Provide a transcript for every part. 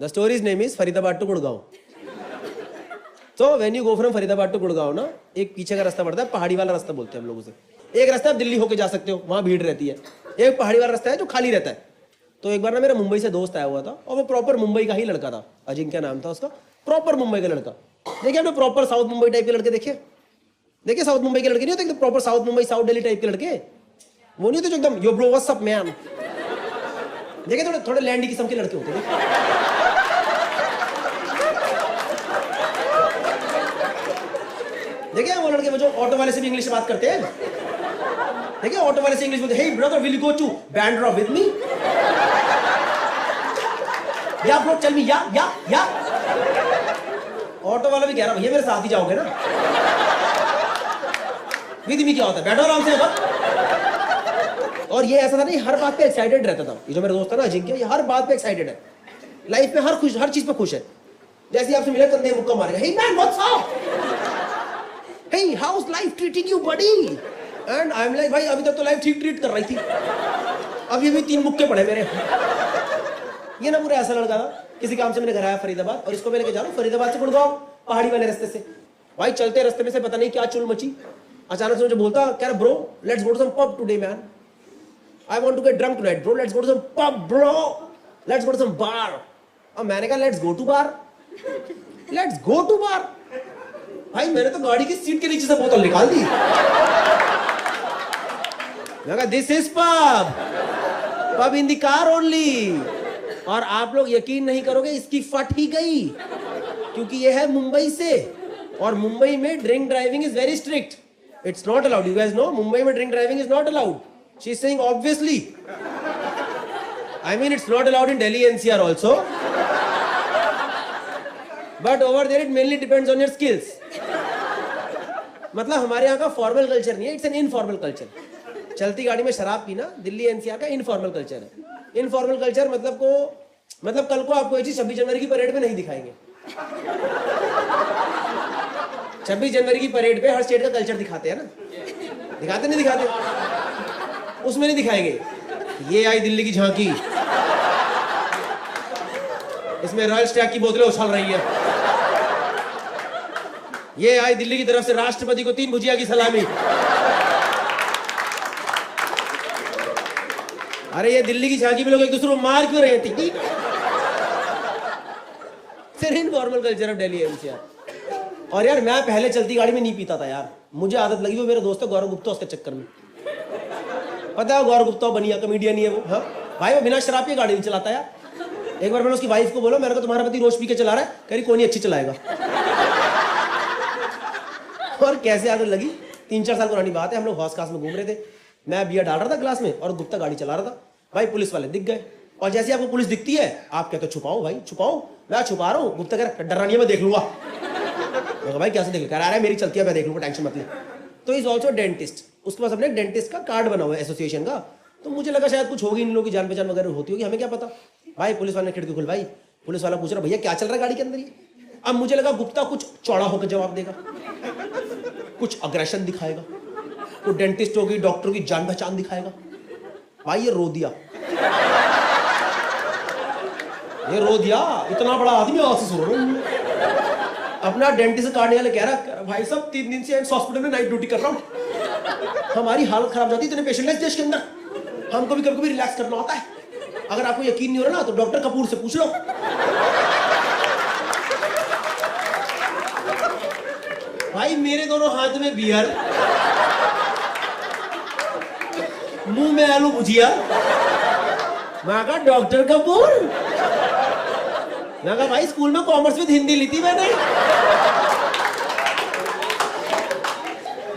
The story's name is Faridabad to Gurgaon. तो when you go from Faridabad to Gurgaon ना, एक पीछे का रास्ता पड़ता है, पहाड़ी वाला रास्ता बोलते हैं हम लोग उसे। एक रास्ता आप दिल्ली होके जा सकते हो, वहां भीड़ रहती है। एक पहाड़ी वाला रास्ता है जो खाली रहता है। तो एक बार ना मेरा मुंबई से दोस्त आया हुआ था, और वो प्रॉपर मुंबई का ही लड़का था, अजिंक्य नाम था उसका, प्रॉपर मुंबई का लड़का। देखिए आपने प्रॉपर साउथ मुंबई टाइप के लड़के देखे? देखिए साउथ मुंबई के लड़के नहीं होते proper south Mumbai south Delhi type के लड़के, वो नहीं होते जो एकदम यो ब्रो व्हाट्स अप मैन। देखिए थोड़े थोड़े लैंडी किस्म के लड़के होते हैं। देखिए वो लड़के वो जो ऑटो वाले से भी इंग्लिश में बात करते हैं। देखिए ऑटो वाले से इंग्लिश बोलते, hey brother will you go to Bandra with me? या ब्रो टेल मी, या ऑटो वाला भी कह रहा भैया मेरे साथ ही जाओगे ना? विद मी क्या होता है? बैठो आराम से उधर। और ये ऐसा था नहीं, हर बात पे एक्साइटेड रहता था। ये जो मेरा दोस्त था ना अजिंक्य, ये हर बात पे एक्साइटेड है, लाइफ में हर चीज पे खुश है। जैसे आपसे मिला कंधे मुक्का मारेगा, hey man what's up, hey how is life treating you buddy? And I am like भाई अभी तक तो लाइफ ठीक ट्रीट कर रही थी, अभी भी 3 मुक्के पड़े मेरे। ये ना पूरा ऐसा लड़का था, किसी काम से मैंने घर आया फरीदाबाद, और इसको मैं लेके जा रहा हूँ फरीदाबाद से गुड़गांव पहाड़ी वाले रास्ते से। भाई चलते रास्ते में से पता नहीं क्या चुल मची, अचानक से मुझे बोलता, कह रहा bro let's go to some pub today man, I want to get drunk tonight bro, let's go to some pub bro, let's go to some bar. अब मैंने कहा let's go to bar, let's go to bar. भाई मैंने तो गाड़ी की seat के नीचे से बोतल निकाल दी। मैं कहा this is pub, pub in the car only. और आप लोग यकीन नहीं करोगे, इसकी फट ही गई, क्योंकि ये है मुंबई से, और मुंबई में drink driving is very strict, it's not allowed. You guys know Mumbai में drink driving is not allowed. She is saying obviously, I mean it's not allowed in Delhi NCR also, but over there it mainly depends on your skills. मतलब हमारे यहाँ का formal culture नहीं है, it's an informal culture. चलती गाड़ी में शराब पीना दिल्ली एनसीआर का इनफॉर्मल कल्चर है। इनफॉर्मल कल्चर मतलब कल को आपको ये चीज 26 जनवरी की परेड में नहीं दिखाएंगे। 26 जनवरी की परेड पे हर स्टेट का कल्चर दिखाते हैं ना, दिखाते नहीं दिखाते? उसमें नहीं दिखाएंगे, ये आई दिल्ली की झांकी, इसमें रॉयल स्टैग की बोतलें उछल रही है, ये आई दिल्ली की तरफ से राष्ट्रपति को 3 भुजिया की सलामी। अरे ये दिल्ली की झांकी में लोग एक दूसरे को मार क्यों रहे थे? Informal culture of Delhi NCR. और यार मैं पहले चलती गाड़ी में नहीं पीता था यार, मुझे आदत लगी, वो मेरा दोस्त है गौरव गुप्ता, उसके चक्कर में। पता है गौरव गुप्ता बनिया कॉमेडियन ही है वो। हाँ भाई वो बिना शराब के गाड़ी नहीं चलाता यार। एक बार मैंने उसकी वाइफ को बोला, मैंने कहा तुम्हारा पति रोज पी के चला रहा है, कह रही कोई नहीं अच्छी चलाएगा। और कैसे आदत लगी, 3-4 साल पुरानी बात है, हम लोग हौस खास में घूम रहे थे, मैं बियर डाल रहा था ग्लास में और गुप्ता गाड़ी चला रहा था। भाई पुलिस वाले दिख गए, और जैसे आपको पुलिस दिखती है आप कहते हो छुपाओ भाई छुपाओ, मैं छुपा रहा हूँ। गुप्ता कह रहा डरानी है मैं देख लूंगा। मैं कहा भाई कैसे देख, कह रहा है मेरी चलती है मैं देख लूंगा, टेंशन मत ले। तो इज ऑल्सो डेंटिस्ट, उसके पास अपने डेंटिस्ट का कार्ड बना हुआ है एसोसिएशन का। तो मुझे लगा शायद कुछ होगी, इन लोगों की जान पहचान वगैरह होती होगी, हमें क्या पता। भाई पुलिस वाले ने खिड़की खुल, भाई पुलिस वाला पूछ रहा भैया क्या चल रहा है गाड़ी के अंदर ये? अब मुझे लगा गुप्ता कुछ चौड़ा होकर जवाब देगा, कुछ अग्रेशन दिखाएगा, कुछ डेंटिस्ट होगी डॉक्टर की जान पहचान दिखाएगा। भाई ये रो दिया, ये रो दिया, इतना बड़ा आदमी आवाज से रो रहा। अपना डेंटिस्ट काटने वाले कह रहा भाई साहब 3 दिन से हॉस्पिटल में नाइट ड्यूटी कर रहा हूं, हमारी हालत खराब जाती है, इतने पेशेंट है इस देश के अंदर, हमको भी कभी-कभी रिलैक्स करना होता है। अगर आपको यकीन नहीं हो रहा ना तो डॉक्टर कपूर से पूछ लो। भाई मेरे दोनों हाथ में बियर, मुंह में आलू भुजिया, मैं कहा डॉक्टर कपूर, मैं कहा भाई स्कूल में कॉमर्स विद हिंदी ली थी मैंने,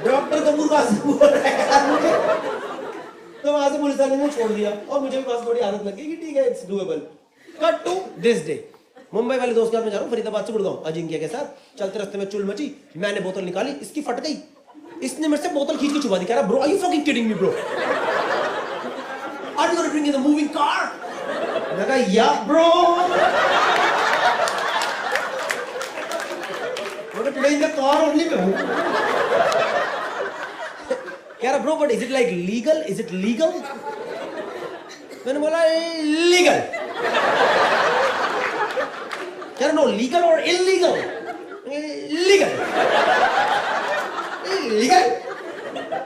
डॉक्टर कपूर का बोल रहा है मुझे। तो वहां से पुलिस वाले ने छोड़ दिया, और मुझे भी बस थोड़ी आदत लगी कि ठीक है it's doable. Cut to this day, Mumbai वाले दोस्त के साथ में जा रहा हूँ फरीदाबाद से गुड़गांव अजिंक्य के साथ। चलते रास्ते में चुल मची, मैंने बोतल निकाली, इसकी फट गई, इसने मेरे से बोतल खींच के छुपा दी, कह रहा bro are you fucking kidding me bro, are you gonna drink in the moving car? मैं कहा या bro, today in the car only मैं हूं। कह रहा bro but is it like legal, is it legal? मैंने बोला लीगल। नो लीगल और इलीगल? लीगल। लीगल?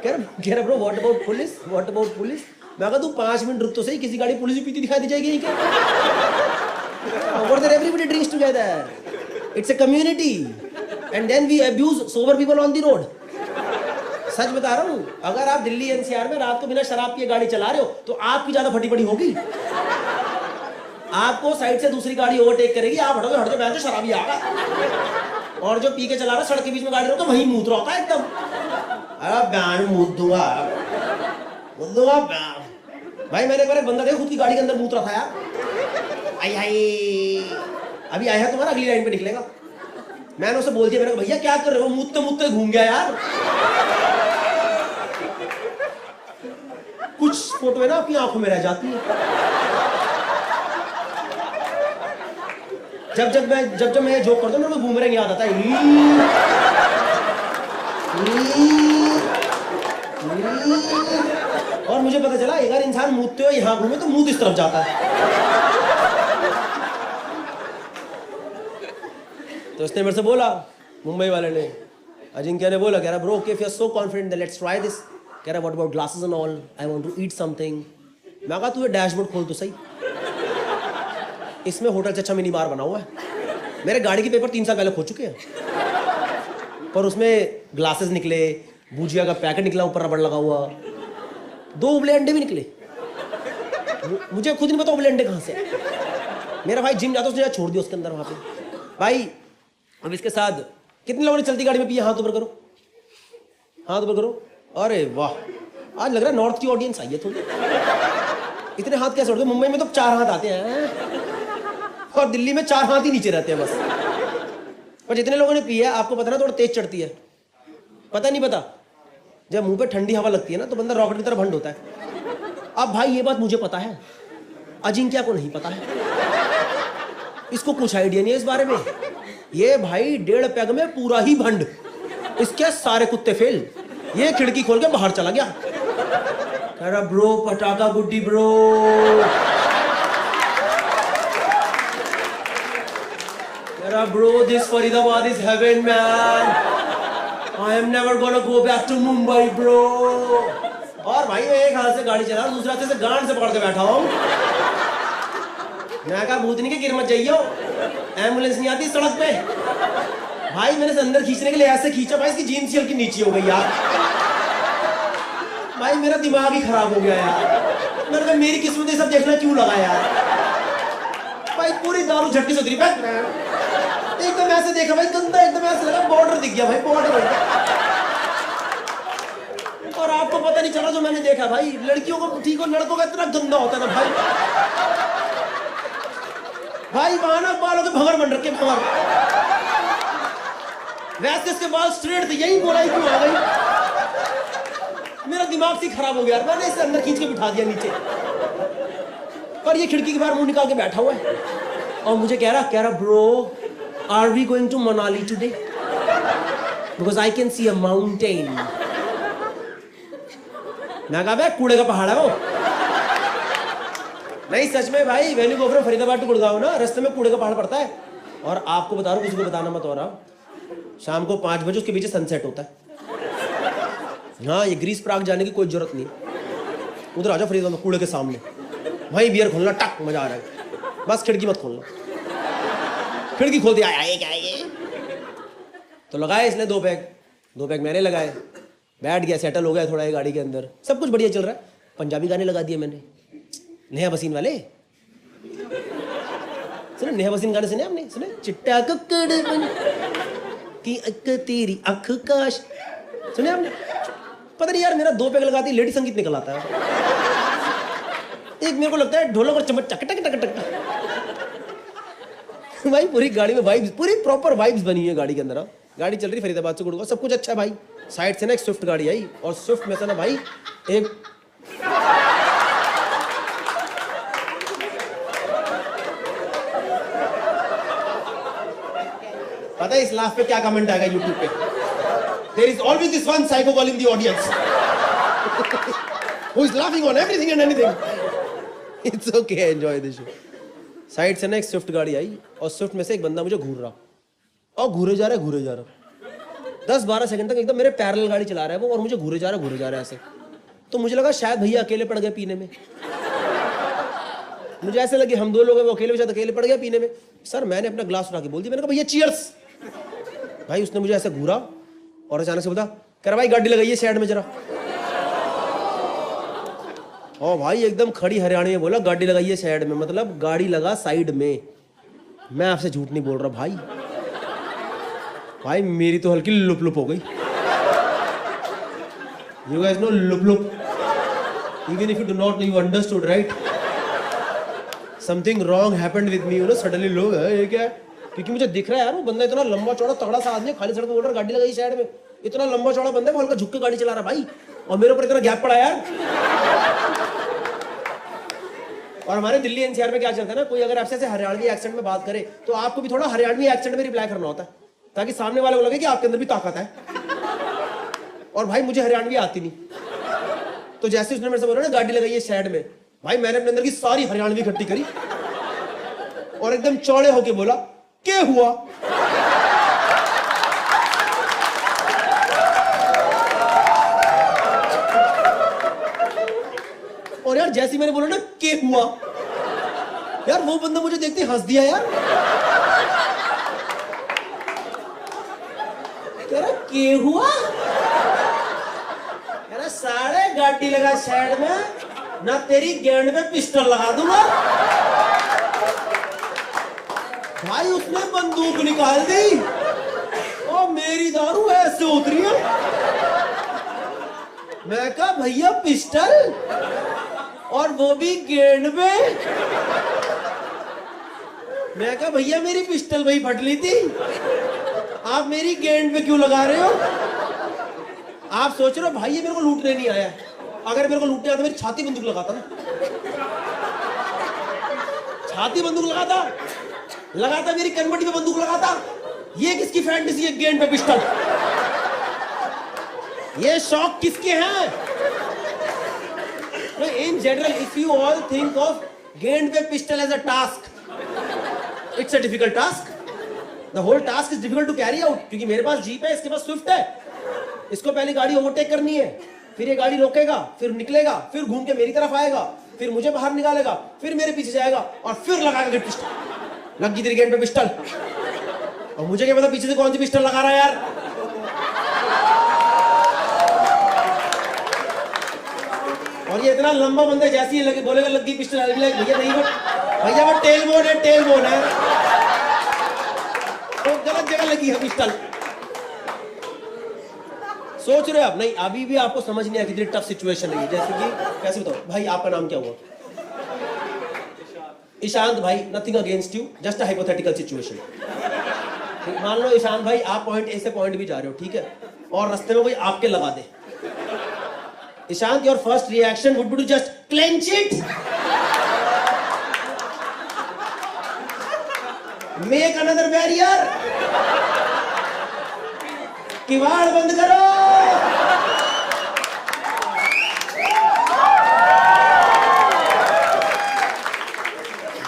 कह रहा bro what about police? What about police? मैं कहा तू 5 मिनट रुक तो सही, किसी गाड़ी पुलिस भी पीती दिखाई दी जाएगी क्या? Over there everybody drinks together. It's a community. And then we abuse sober people on the road. सच बता रहा हूँ, अगर आप दिल्ली एनसीआर में रात को बिना शराब पिए गाड़ी चला रहे हो तो आपकी ज्यादा फटी पड़ी होगी। आपको साइड से दूसरी गाड़ी ओवरटेक करेगी, आप हटोगे, हट जाओ, शराबी आ गया। और जो पी के चला रहा है सड़क के बीच में गाड़ी रोको तो वहीं मूत्र होता है एकदम। अरे गान मूत दूंगा भाई। मैंने एक बार एक बंदा देखा खुद की गाड़ी के अंदर मूत रहा था यार। आई अभी आया है तुम्हारा, अगली लाइन पे निकलेगा। मैंने उसे बोल दिया, मैंने कहा भैया क्या कर रहे हो? मुत्ते घूम गया यार। कुछ फोटो है ना आपकी आंखों में रह जाती है। जब मैं जोक करता हूँ ना, मैं बूमरैंग याद आता है। और मुझे पता चला अगर इंसान मूतते हुए यहां घूमे तो मुंह इस तरफ जाता है। तो उसने मेरे से बोला, मुंबई वाले ने, अजिंक्य ने बोला, कह रहा bro okay if you are so confident then let's try this. कह रहा what about glasses and all, I want to eat something. मैं कहा तू ये डैशबोर्ड खोल तो सही, इसमें होटल से अच्छा मिनी बार बना हुआ है। मेरे गाड़ी के पेपर 3 साल पहले खो चुके हैं, पर उसमें ग्लासेस निकले, भुजिया का पैकेट निकला, ऊपर रबड़ लगा हुआ, 2 उबले अंडे भी निकले। मुझे खुद नहीं पता उबले अंडे कहां से। मेरा भाई जिम जाता, उसने छोड़ दिया उसके अंदर वहां पे। भाई अब इसके साथ कितने लोगों ने चलती गाड़ी में पिया? हाथ ऊपर करो, हाथ ऊपर करो। अरे वाह, आज लग रहा है नॉर्थ की ऑडियंस आई है थोड़ी। इतने हाथ कैसे उड़ गए? मुंबई में तो 4 हाथ आते हैं और दिल्ली में 4 हाथ ही नीचे रहते हैं बस। पर जितने लोगों ने पिया, आपको पता ना थोड़ा तेज चढ़ती है, पता नहीं पता। जब मुंह पे ठंडी हवा लगती है ना तो बंदा रॉकेट की तरह भंड होता है। अब भाई ये बात मुझे पता है, अजिंक्य को नहीं पता है, इसको कुछ आइडिया नहीं है इस बारे में। ये भाई 1.5 पैग में पूरा ही भंड, इसके सारे कुत्ते फेल। ये खिड़की खोल के बाहर चला गया, कह रहा ब्रो पटाखा गुड्डी ब्रो। कह रहा bro this Faridabad is heaven man, I am never gonna go back to Mumbai bro. और भाई मैं एक हाथ से गाड़ी चला, दूसरे हाथ से गांड से पकड़ के बैठा हूं। मैं कहा भूतनी के गिर मत जाइयो, एम्बुलेंस नहीं आती सड़क पे। भाई मैंने इसे अंदर खींचने के लिए ऐसे खींचा, भाई इसकी जीन्स हल्की नीचे हो गई यार। भाई मेरा दिमाग ही खराब हो गया यार। मैंने कहा मेरी किस्मत ये सब देखना क्यों लगा यार। भाई पूरी दारू झटके से उतरी, एकदम ऐसे देखा भाई, गंदा एकदम ऐसे लगा बॉर्डर दिख गया भाई, बॉर्डर। और आपको पता नहीं चला जो मैंने देखा भाई, लड़कियों को ठीक हो, लड़कों का इतना गंदा होता है ना भाई वहां ना बालों के भंवर बन रखे, भंवर। वैसे इसके बाल स्ट्रेट थे, यही बोलाई क्यों आ गई? मेरा दिमाग से खराब हो गया, मैंने इसे अंदर खींच के बिठा दिया नीचे। और ये खिड़की के बाहर मुंह निकाल के बैठा हुआ है और मुझे कह रहा bro are we going to Manali today, because I can see a mountain. मैं कहा कूड़े का पहाड़ है वो। नहीं सच में भाई, when you go from Faridabad to Gurgaon ना, रास्ते में कूड़े का पहाड़ पड़ता है। और आपको बता रहा हूं, किसी को बताना मत हो रहा, शाम को 5 बजे उसके पीछे सनसेट होता है। हाँ, ये ग्रीस प्राग जाने की कोई जरूरत नहीं, उधर आ जाओ फरीदाबाद में कूड़े के सामने, वहीं बियर खोलना, टक मजा आ रहा है। बस खिड़की मत खोलना, खिड़की खोल दिया, आए क्या ये। तो लगाए इसने 2 पैग मैंने लगाए, बैठ गया, सेटल हो गया थोड़ा ये गाड़ी के अंदर, सब कुछ बढ़िया चल रहा है। पंजाबी गाने लगा दिए मैंने, नेहा बसीन वाले। सुने नेहा बसीन गाने सुने आपने? सुने चिट्टा कुक्कड़ बन की अक तेरी अख काश, सुने आपने? पता नहीं यार, मेरा 2 पैग लगाती लेडी संगीत निकल आता है। एक मेरे को लगता है ढोलक और चम्मच टक टक टक टक। भाई पूरी गाड़ी में वाइब्स, पूरी प्रॉपर वाइब्स बनी है गाड़ी के अंदर। गाड़ी चल रही फरीदाबाद से गुड़गांव, सब कुछ अच्छा है भाई। साइड से ना एक स्विफ्ट गाड़ी आई, और स्विफ्ट में से ना भाई एक पता है इस लाफ पे क्या कमेंट आएगा यूट्यूब पे? There is always this one psycho girl in the audience who is laughing on everything and anything. It's okay, enjoy the show. Side से ना एक स्विफ्ट गाड़ी आई और स्विफ्ट में से एक बंदा मुझे घूर रहा और घूरे जा रहा 10-12 सेकंड तक एकदम मेरे पैरेलल गाड़ी चला रहा है वो और मुझे घूरे जा रहा है ऐसे। तो मुझे लगा शायद भैया अकेले पड़ गए पीने में। मुझे ऐसे लगे हम 2 लोग हैं, वो अकेले पड़ गया पीने में। सर मैंने अपना ग्लास उठा के बोल दिया, मैंने कहा भैया चीयर्स। भाई उसने मुझे ऐसे घूरा और अचानक से बोला कर भाई गाड़ी लगाइए साइड में जरा। और भाई एकदम खड़ी हरियाणी में बोला गाड़ी लगाइए साइड में, मतलब गाड़ी लगा साइड में। मैं आपसे झूठ नहीं बोल रहा भाई मेरी तो हल्की लुप लुप हो गई। You guys know loop loop? Even if you do not know, you understood, right? Something wrong happened with me, you know, suddenly लोग ये क्या है? क्योंकि मुझे दिख रहा है यार वो बंदा इतना लंबा चौड़ा तगड़ा सा आदमी खाली सड़क पे बोल रहा है गाड़ी लगाई साइड में। इतना लंबा चौड़ा बंदा है वो हल्का झुक के गाड़ी चला रहा भाई, और मेरे ऊपर इतना गैप पड़ा यार। और हमारे दिल्ली एनसीआर में क्या चलता है ना, कोई अगर आपसे ऐसे हरियाणवी एक्सेंट में बात करे तो आपको भी थोड़ा हरियाणवी एक्सेंट में रिप्लाई करना होता है ताकि सामने वाले को लगे कि आपके अंदर भी ताकत है। और भाई मुझे हरियाणवी आती नहीं, तो जैसे उसने मेरे से बोला ना गाड़ी लगाइए साइड में, भाई मैंने अपने अंदर की सारी हरियाणवी इकट्ठी करी और एकदम चौड़े होके बोला क्या हुआ। और यार जैसे मैंने बोला ना क्या हुआ, यार वो बंदा मुझे देखते हंस दिया यार। क्या हुआ साढ़े गाड़ी लगा साइड में, ना तेरी गेंद में पिस्टल लगा दूंगा। भाई उसने बंदूक निकाल दी और मेरी दारू ऐसे उतरी है। मैं कहा भैया पिस्टल, और वो भी गेंद में। मैं कहा भैया मेरी पिस्टल वही फट ली थी, आप मेरी गेंद पे क्यों लगा रहे हो? आप सोच रहे हो भाई ये मेरे को लूटने नहीं आया, अगर मेरे को लूटने आता मेरी छाती बंदूक लगाता ना, छाती बंदूक लगाता मेरी कनबटी पे बंदूक लगाता। ये किसकी फैंटेसी है गेंद पे पिस्टल? ये शौक किसके हैं? In general if you all think of गेंद पे pistol as a task, it's a difficult task. The whole task is difficult to carry out, क्योंकि मेरे पास जीप है, इसके पास स्विफ्ट है। इसको पहले गाड़ी ओवरटेक करनी है, फिर ये गाड़ी रोकेगा, फिर निकलेगा, फिर घूम के मेरी तरफ आएगा, फिर मुझे बाहर निकालेगा, फिर मेरे पीछे जाएगा और फिर लगाएगा पिस्टल। लग गई तेरी गेंद पे पिस्टल, और मुझे क्या पता पीछे से कौन सी पिस्टल लगा रहा है यार। और ये इतना लंबा बंदा जैसे ही लगे बोलेगा लग गई पिस्टल, भैया नहीं भैया वो टेल बोन है, तो गलत जगह लगी है पिस्टल। सोच रहे हो आप? नहीं, अभी भी आपको समझ नहीं आया कितनी टफ सिचुएशन है। जैसे कि कैसे बताओ भाई, आपका नाम क्या हुआ? ईशांत भाई। Nothing against you, just a hypothetical situation. मान लो ईशांत भाई आप पॉइंट ए से पॉइंट बी जा रहे हो, ठीक है, और रास्ते में कोई आपके लगा दे। Ishant your first reaction would be to just clench it, make another barrier, किवाड़ बंद करो।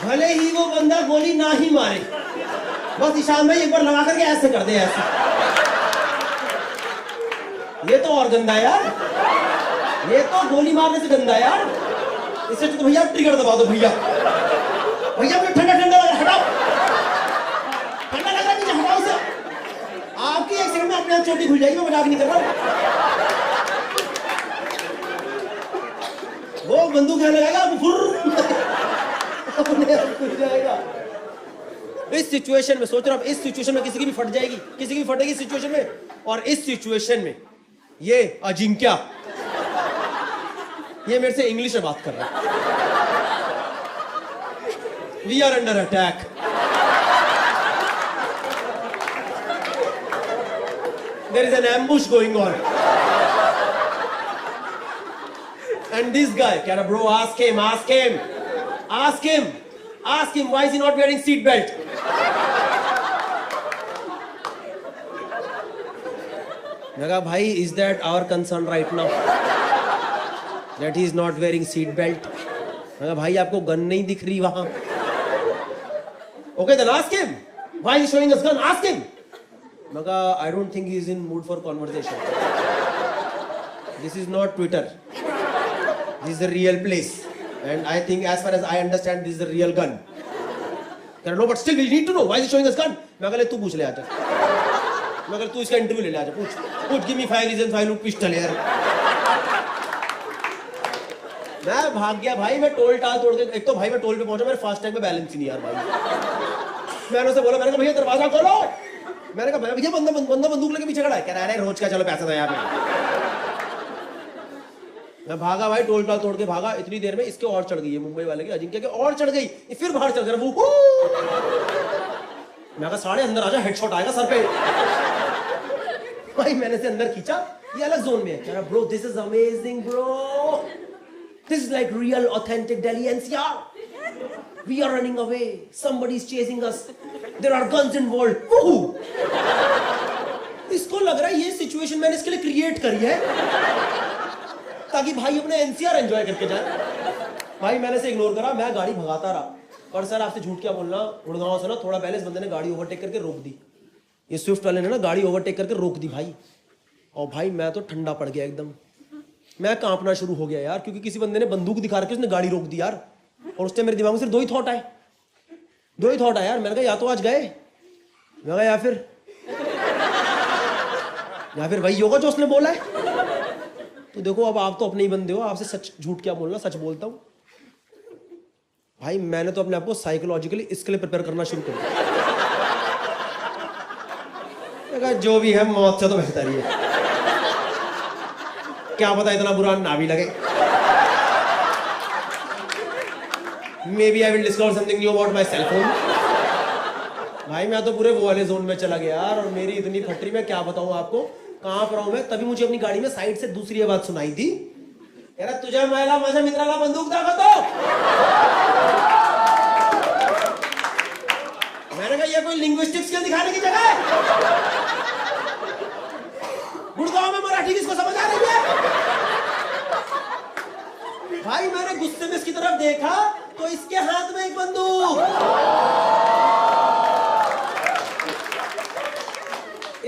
भले ही वो बंदा गोली ना ही मारे, बस ईशान भाई एक बार लगा करके ऐसे कर दे, ऐसे। ये तो और गंदा यार, ये तो गोली मारने से गंदा यार। इससे तो भैया ट्रिगर दबा दो भैया, भैया ठंडा ठंडा हटाओ, ठंडा लग रहा है, हटाओ इसे। आपकी एक सेकंड में अपने आप चोटी खुल जाएगी, मैं मजाक नहीं कर रहा। वो बंदूक है लगाएगा, खुल जाएगा। इस सिचुएशन में सोच रहा हूं, इस सिचुएशन में किसी की भी फट जाएगी, किसी की भी फटेगी सिचुएशन में। और इस सिचुएशन में ये अजिंक्य, ये मेरे से इंग्लिश में बात कर रहा है। We are under attack. There is an ambush going on. And this guy, can a bro ask him, why is he not wearing seat belt? मैं कहा भाई, is that our concern right now? That he is not wearing seat belt? मैं कहा भाई आपको gun नहीं दिख रही वहां? Okay, then ask him. Why is he showing us gun? Ask him. Maga, I don't think he is in mood for conversation. This is not Twitter. This is a real place. And I think as far as I understand, this is a real gun. No, but still we need to know. Why is he showing us gun? Maga, तू पूछ ले आजा. Maga, तू इसका interview ले ले आजा. पूछ. Give me 5 reasons why you look pistol यार. मैं भाग गया भाई. मैं टोल टाल तोड़ के, एक तो भाई मैं टोल पे पहुंचा, मेरे फास्ट टैग में बैलेंस ही नहीं यार भाई. मैंने उसे बोला, मैंने कहा भैया दरवाजा खोलो. मैंने कहा भैया बंदा बंदूक लेके पीछे खड़ा है. कह रहा है रोज का चलो पैसा दो यहाँ पे. मैं भागा भाई, टोल टाल तोड़ के भागा. इतनी देर में इसके और चढ़ गई है, मुंबई वाले के अजिंक्य के और चढ़ गई. फिर बाहर चढ़ गया वो. मैं कहा साढ़े अंदर आजा, हेडशॉट आएगा सर पे. भाई मैंने से अंदर खींचा, ये अलग जोन में है. कह रहा bro this is amazing bro, this is like real authentic Delhi NCR. We are running away. Somebody is chasing us. There are guns involved. इसको लग रहा है ये सिचुएशन मैंने इसके लिए क्रिएट करी है ताकि भाई अपने एनसीआर एंजॉय करके जाए. भाई मैंने से इग्नोर करा, मैं गाड़ी भगाता रहा. और सर आपसे झूठ क्या बोलना, गुड़गांव से ना थोड़ा पहले इस बंदे ने गाड़ी ओवरटेक करके रोक दी. ये स्विफ्ट वाले ने ना गाड़ी ओवरटेक करके रोक दी भाई. और भाई मैं तो ठंडा पड़ गया एकदम. मैं कांपना शुरू हो गया यार, क्योंकि किसी बंदे ने बंदूक दिखा रखी, उसने गाड़ी रोक दी यार. और उससे मेरे दिमाग में सिर्फ दो ही थॉट आए यार. मैंने कहा या तो आज गए, मैं कहा या फिर वही होगा जो उसने बोला है. तो देखो अब आप तो अपने ही बंदे हो, आपसे सच झूठ क्या बोलना, सच बोलता हूं भाई. मैंने तो अपने आप को साइकोलॉजिकली इसके लिए प्रिपेयर करना शुरू कर दिया. जो भी है मौत से तो बेहतर ही है. क्या पता इतना बुरा ना भी लगे. Maybe I will discover something new about my cell phone. भाई मैं तो पूरे वो वाले जोन में चला गया यार. और मेरी इतनी फटरी, मैं क्या बताऊं आपको कहां पर हूं मैं. तभी मुझे अपनी गाड़ी में साइड से दूसरी आवाज सुनाई दी. कह रहा तुझे महिला माझ्या मित्राला बंदूक दाखवतो. मैंने कहा ये कोई लिंग्विस्टिक्स स्किल दिखाने की जगह है. गुड़गांव में मराठी किसको समझ आ रही है. भाई मैंने गुस्से में इसकी तरफ देखा तो इसके हाथ में एक बंदूक.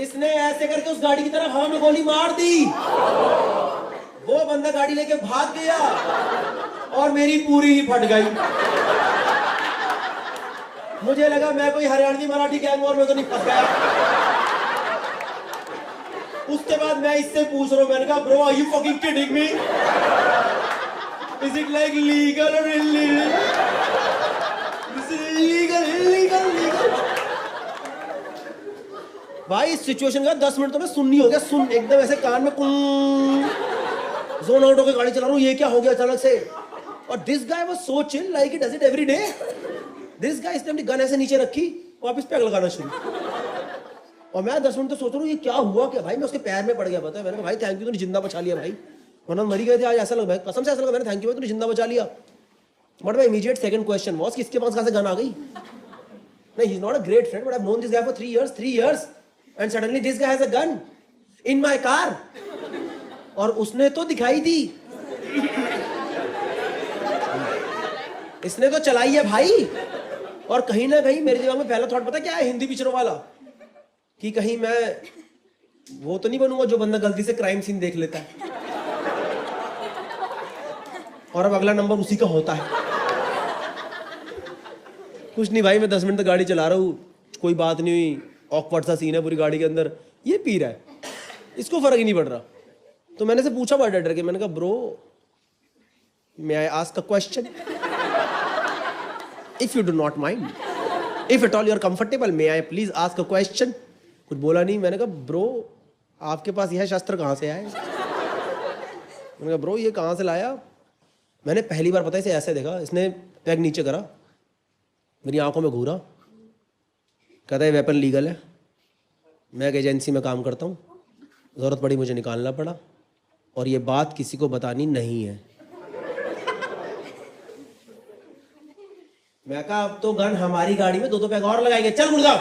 इसने ऐसे करके उस गाड़ी की तरफ हवा में गोली मार दी. वो बंदा गाड़ी लेके भाग गया और मेरी पूरी ही फट गई. मुझे लगा मैं कोई हरियाणवी मराठी गैंग और में तो नहीं फंस गया. उसके बाद मैं इससे पूछ रहा हूं, मैंने कहा bro are you fucking kidding me. Is it like legal or illegal? Is it illegal, illegal? भाई इस सिचुएशन का 10 मिनट तो मैं सुननी हो गया. सुन एकदम ऐसे कान में जोन आउट होकर गाड़ी चला रहा हूँ. ये क्या हो गया अचानक से. और this guy was so chill, like he does it every day. This guy इसने अपनी गन ऐसे नीचे रखी, वापस पैक लगाना शुरू. और मैं 10 मिनट तो सोच रहा हूँ ये क्या हुआ क्या. भाई मैं उसके पैर में पड़ गया. पता है मैंने कहा भाई थैंक यू, तूने जिंदा बचा लिया भाई, वरना मरी गए थे आज. ऐसा लगा कसम से ऐसा लगा मैंने थैंक यू तूने जिंदा बचा लिया. But my immediate second question was किसके पास कहां से गन आ गई. नहीं he is not a great friend but I have known this guy for 3 years and suddenly this guy has a gun in my car. और उसने तो दिखाई दी, इसने तो चलाई है भाई. और कहीं ना कहीं मेरे दिमाग में पहला थॉट पता क्या है, हिंदी पिक्चरों वाला, कि कहीं मैं वो तो नहीं बनूंगा जो बंदा गलती से क्राइम सीन देख लेता है और अब अगला नंबर उसी का होता है. कुछ नहीं भाई, मैं 10 मिनट तक गाड़ी चला रहा हूँ, कोई बात नहीं हुई. ऑकवर्ड सा सीन है पूरी गाड़ी के अंदर. ये पी रहा है, इसको फर्क ही नहीं पड़ रहा. तो मैंने से पूछा बड़ा डर के, मैंने कहा bro may I ask a question if you do not mind, if at all you are comfortable, may I please ask a question. कुछ बोला नहीं. मैंने कहा ब्रो आपके पास यह शस्त्र कहाँ से आए. मैंने कहा ब्रो ये कहाँ से लाया. मैंने पहली बार पता है इसे ऐसे देखा. इसने पैग नीचे करा, मेरी आंखों में घूरा, कहता है वेपन लीगल है, मैं एक एजेंसी में काम करता हूँ, ज़रूरत पड़ी मुझे निकालना पड़ा, और ये बात किसी को बतानी नहीं है. मैं कहा अब तो गन हमारी गाड़ी में 2 पैग और लगाएंगे, चल गुड़गांव.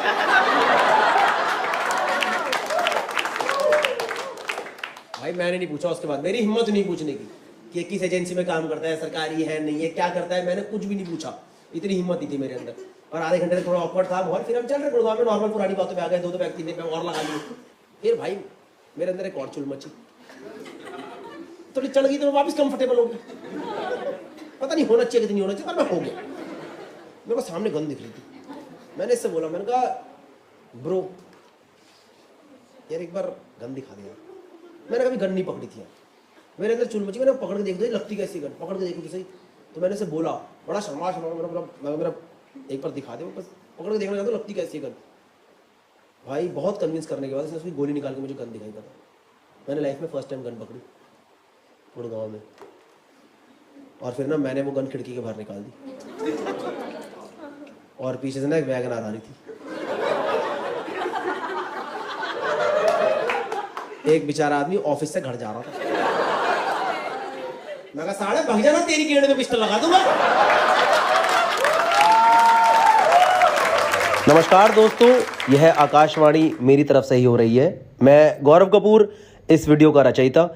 भाई मैंने नहीं पूछा उसके बाद, मेरी हिम्मत नहीं पूछने की कि किस एजेंसी में काम करता है, सरकारी है नहीं है, क्या करता है. मैंने कुछ भी नहीं पूछा, इतनी हिम्मत नहीं थी मेरे अंदर. और आधे घंटे से थोड़ा ऑकवर्ड था बहुत, फिर हम चल रहे गुड़गांव में नॉर्मल पुरानी बातों पे आ गए, दो व्यक्ति ने और लगा ली। फिर भाई मेरे अंदर एक और चुल मची, थोड़ी चढ़ गई तो मैं वापस कंफर्टेबल हो गया। पता नहीं होना चाहिए कि नहीं होना चाहिए, पर मैं हो गया। मेरे को सामने गन दिख रही थी, मैंने इससे बोला, मैंने कहा ब्रो यार एक बार गन दिखा दे यार। मैंने कभी गन नहीं पकड़ी थी यार, मेरे अंदर चुल मची, मैंने पकड़ के देख दो लगती कैसी गन, पकड़ के देखो सही। तो मैंने से बोला बड़ा शर्मा मेरा एक बार दिखा दे, बस पकड़ के देखना चाहता हूँ लगती कैसी गन। भाई बहुत कन्विंस करने के बाद उसने उसकी गोली निकाल के मुझे गन दिखाई। पता मैंने लाइफ में फर्स्ट टाइम गन पकड़ी गुड़गांव में, और फिर ना मैंने वो गन खिड़की के बाहर निकाल दी, और पीछे से ना एक वैगन आ रही थी। एक बेचारा आदमी ऑफिस से घर जा रहा था, मैं कहा साले भाग जाना, तेरी गेड़ में पिस्टल लगा दूंगा। नमस्कार दोस्तों, यह आकाशवाणी मेरी तरफ से ही हो रही है। मैं गौरव कपूर, इस वीडियो का रचयिता।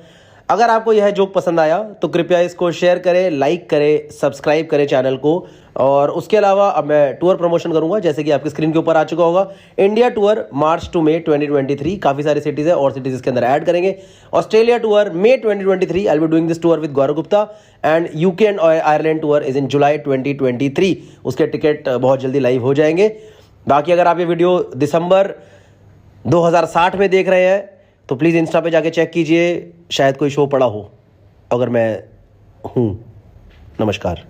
अगर आपको यह जोक पसंद आया तो कृपया इसको शेयर करें, लाइक करें, सब्सक्राइब करें चैनल को। और उसके अलावा अब मैं टूर प्रमोशन करूंगा, जैसे कि आपकी स्क्रीन के ऊपर आ चुका होगा। इंडिया टूर मार्च टू मई 2023, काफ़ी सारी सिटीज़ है और सिटीज़ इसके अंदर ऐड करेंगे। Australia tour May 2023, I will be doing this tour with Gaurav Gupta. And UK and Ireland tour is in July 2023, उसके टिकट बहुत जल्दी लाइव हो जाएंगे। बाकी अगर आप ये वीडियो दिसंबर 2060 में देख रहे हैं तो प्लीज़ इंस्टा पे जाके चेक कीजिए, शायद कोई शो पड़ा हो, अगर मैं हूँ। नमस्कार।